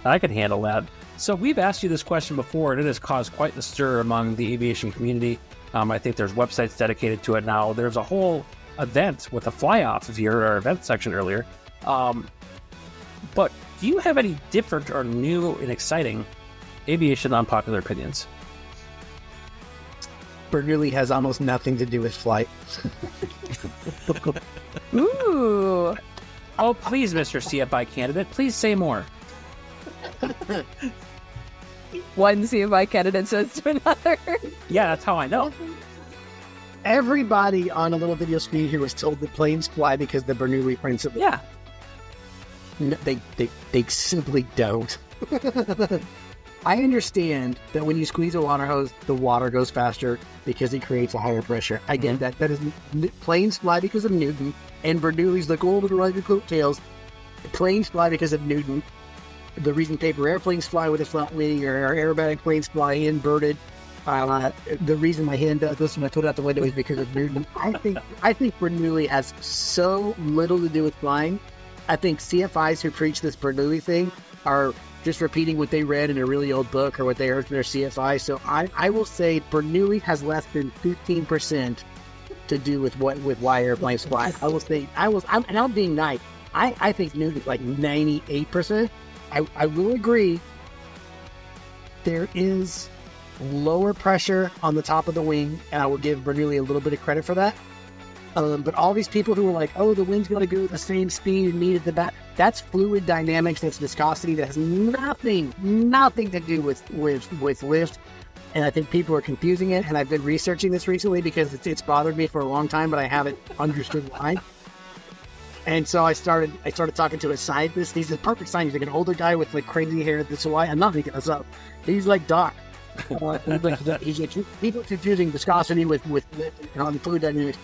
I can handle that. So we've asked you this question before, and it has caused quite the stir among the aviation community. I think there's websites dedicated to it now. There's a whole event with a fly-off, if you heard our event section earlier. But do you have any different or new and exciting aviation unpopular opinions? Bernoulli has almost nothing to do with flight. Ooh. Oh, please, Mr. CFI candidate, please say more. One CFI candidate says to another. Yeah, that's how I know. Everybody on a little video screen here was told that planes fly because of the Bernoulli principle. Yeah. No, they simply don't. I understand that when you squeeze a water hose, the water goes faster because it creates a higher pressure. I get that. That is, planes fly because of Newton, and Bernoulli's the golden ride coattails. Planes fly because of Newton. The reason paper airplanes fly with a flat wing or aerobatic planes fly inverted. The reason my hand does this when I put it out the window is because of Newton. I think Bernoulli has so little to do with flying. I think CFIs who preach this Bernoulli thing are just repeating what they read in a really old book or what they heard from their CFI. So I will say Bernoulli has less than 15% to do with why airplanes fly. I will say I'm being nice. I think Newton's like 98%. I will agree there is lower pressure on the top of the wing, and I will give Bernoulli a little bit of credit for that. But all these people who are like, oh, the wind's going to go at the same speed and meet at the back, that's fluid dynamics, that's viscosity, that has nothing to do with lift. And I think people are confusing it, and I've been researching this recently because it's bothered me for a long time, but I haven't understood why. And so I started talking to a scientist. He's a perfect scientist, like an older guy with like crazy hair. That's why I'm not making this up. He's like Doc. He's people confusing viscosity with fluid dynamics.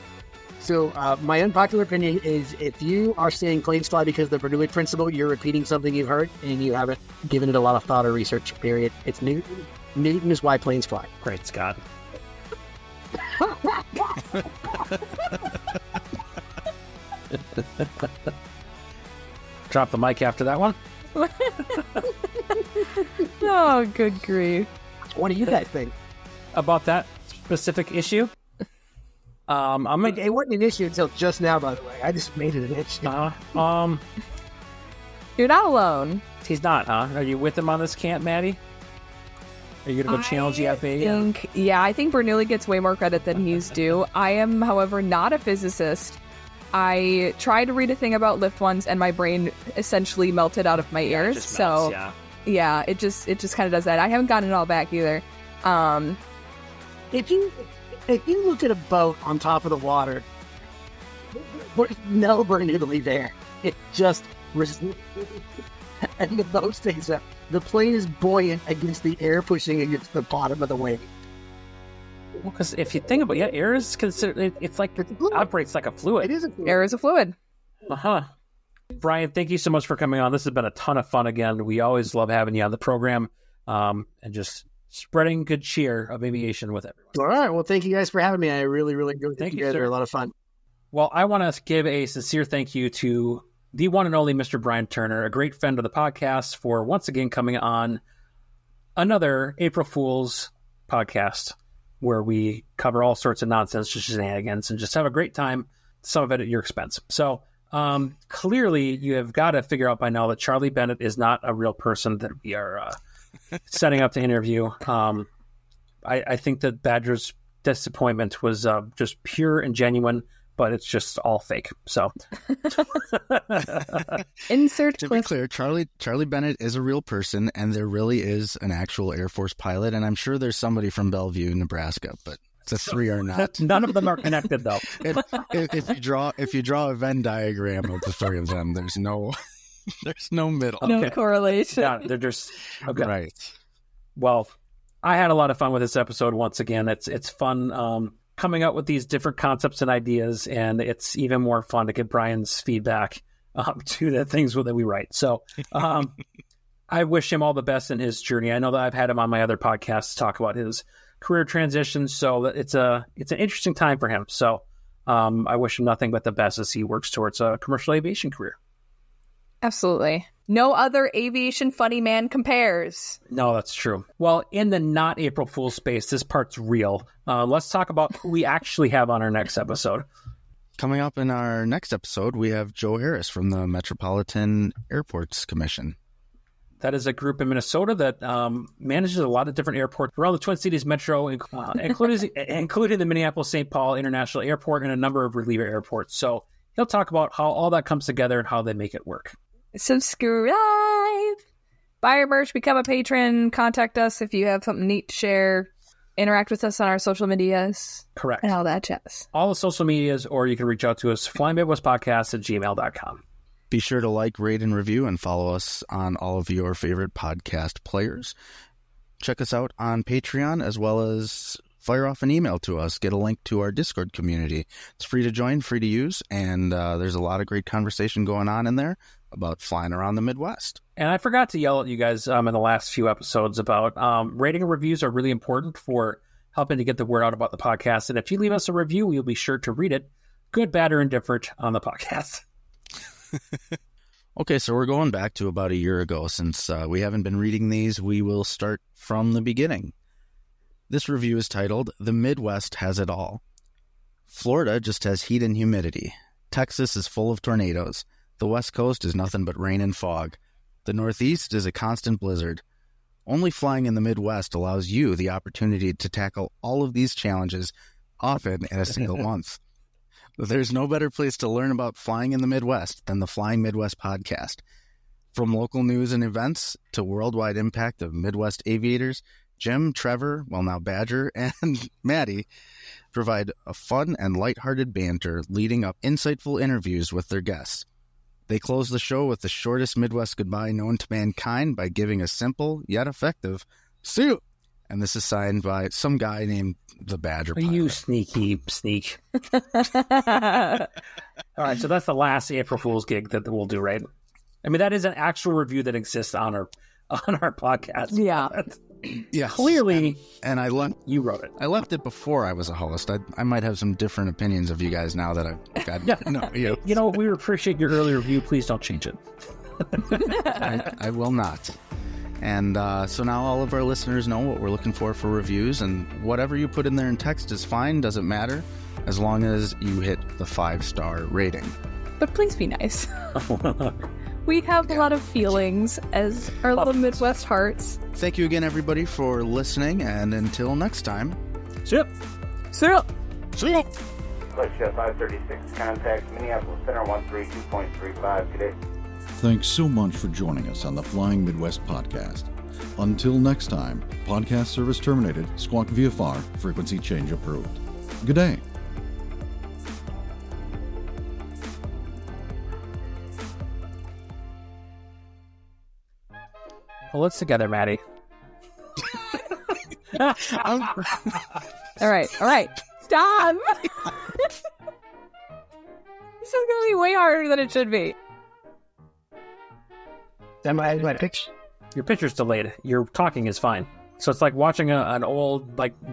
So my unpopular opinion is if you are saying planes fly because of the Bernoulli principle, you're repeating something you've heard and you haven't given it a lot of thought or research, period. It's Newton. Newton is why planes fly. Great Scott. Drop the mic after that one. Oh, good grief. What do you guys think? About that specific issue? It wasn't an issue until just now, by the way. I just made it an issue. You're not alone. He's not, huh? Are you with him on this camp, Maddie? Are you going to go challenge the FAA? I think Bernoulli gets way more credit than he's due. I am, however, not a physicist. I tried to read a thing about lift ones, and my brain essentially melted out of my ears. So, yeah, it just kind of does that. I haven't gotten it all back either. If you look at a boat on top of the water, there's no Bernoulli there. It just and the boat stays up. The plane is buoyant against the air pushing against the bottom of the wave. Well, because if you think about it, air is considered, it's like it operates like a fluid. It is a fluid. Air is a fluid. Brian, thank you so much for coming on. This has been a ton of fun again. We always love having you on the program and just spreading good cheer of aviation with everyone. All right. Well, thank you guys for having me. I really, really enjoyed it. Thank you guys sir. Are a lot of fun. Well, I want to give a sincere thank you to the one and only Mr. Bryan Turner, a great friend of the podcast, for once again coming on another April Fool's podcast where we cover all sorts of nonsense, just shenanigans, and just have a great time, some of it at your expense. So clearly you have got to figure out by now that Charlie Bennett is not a real person that we are setting up to interview. I think that Badger's disappointment was just pure and genuine, but it's just all fake. So insert to be clear, Charlie Bennett is a real person, and there really is an actual Air Force pilot, and I'm sure there's somebody from Bellevue, Nebraska, but the three are not. None of them are connected, though. If you draw a Venn diagram of the three of them, there's no middle. No correlation. Yeah, they're just okay. Right. Well, I had a lot of fun with this episode once again. It's fun coming up with these different concepts and ideas, and it's even more fun to get Bryan's feedback to the things that we write. So I wish him all the best in his journey. I know that I've had him on my other podcasts to talk about his career transition, so it's an interesting time for him. So I wish him nothing but the best as he works towards a commercial aviation career. Absolutely. No other aviation funny man compares. No, that's true. Well, in the not April Fool's space, this part's real. Let's talk about who we actually have on our next episode. Coming up in our next episode, we have Joe Harris from the Metropolitan Airports Commission. That is a group in Minnesota that manages a lot of different airports around the Twin Cities metro, including the Minneapolis-St. Paul International Airport and a number of reliever airports. So he'll talk about how all that comes together and how they make it work. Subscribe, buy our merch, become a patron, contact us if you have something neat to share, interact with us on our social medias. Correct. And all that jazz. All the social medias, or you can reach out to us, flyingmidwestpodcast@gmail.com. Be sure to like, rate, and review, and follow us on all of your favorite podcast players. Check us out on Patreon, as well as fire off an email to us. Get a link to our Discord community. It's free to join, free to use, and there's a lot of great conversation going on in there about flying around the Midwest. And I forgot to yell at you guys in the last few episodes about rating and reviews are really important for helping to get the word out about the podcast. And if you leave us a review, we'll be sure to read it, good, bad, or indifferent, on the podcast. Okay, so we're going back to about a year ago. Since we haven't been reading these, we will start from the beginning. This review is titled, "The Midwest Has It All." Florida just has heat and humidity. Texas is full of tornadoes. The West Coast is nothing but rain and fog. The Northeast is a constant blizzard. Only flying in the Midwest allows you the opportunity to tackle all of these challenges, often in a single month. There's no better place to learn about flying in the Midwest than the Flying Midwest podcast. From local news and events to worldwide impact of Midwest aviators, Jim, Trevor, well now Badger, and Maddie provide a fun and lighthearted banter leading up insightful interviews with their guests. They close the show with the shortest Midwest goodbye known to mankind by giving a simple yet effective "see you." And this is signed by some guy named the Badger Pilot. You sneaky sneak. All right, so that's the last April Fool's gig that we'll do, right? I mean, that is an actual review that exists on our podcast. Yeah. Yes. Clearly, and you wrote it. I left it before I was a host. I might have some different opinions of you guys now that I've got. Yeah. No, You know, we appreciate your early review. Please don't change it. I will not. And so now all of our listeners know what we're looking for reviews, and whatever you put in there in text is fine, doesn't matter, as long as you hit the 5-star rating. But please be nice. We have a lot of feelings as our little Midwest hearts. Thank you again, everybody, for listening, and until next time. See ya. See ya. See ya. Flight 536, contact Minneapolis Center 132.35 today. Thanks so much for joining us on the Flying Midwest podcast. Until next time, podcast service terminated, squawk VFR, frequency change approved. Good day. Well, let's together, Maddie. All right. Stop. This is going to be way harder than it should be. My picture. Your picture's delayed. Your talking is fine. So it's like watching an old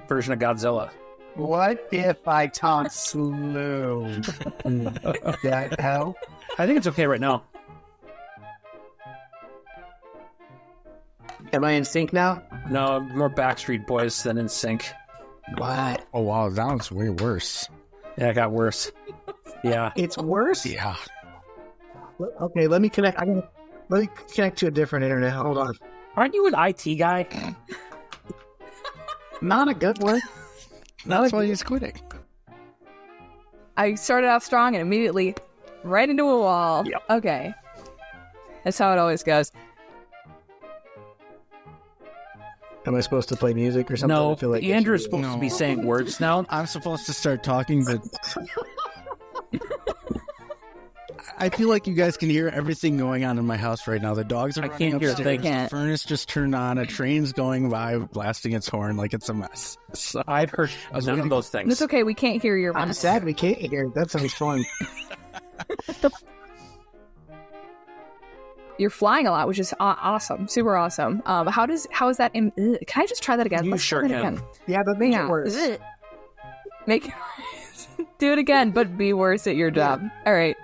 version of Godzilla. What if I talk slow? That help? I think it's okay right now. Am I in sync now? No, more Backstreet Boys than in sync. What? Oh, wow, that was way worse. Yeah, it got worse. Yeah. It's worse? Yeah. Okay, let me connect. Let me connect to a different internet. Hold on. Aren't you an IT guy? Not a good one. That's why he's quitting. I started off strong and immediately right into a wall. Yep. Okay. That's how it always goes. Am I supposed to play music or something? No, I feel like Andrew's supposed to be saying words now. I'm supposed to start talking, but I feel like you guys can hear everything going on in my house right now. The dogs are running can't hear upstairs. things. The furnace just turned on. A train's going by, blasting its horn like it's a mess. So I've heard none of those things. It's okay. We can't hear your I'm mess. sad we can't hear. That sounds fun. You're flying a lot, which is awesome. Super awesome. How is that? Can I just try that again? You Let's sure try that can. again. Yeah, but make it worse. Make it do it again, but be worse at your job. All right.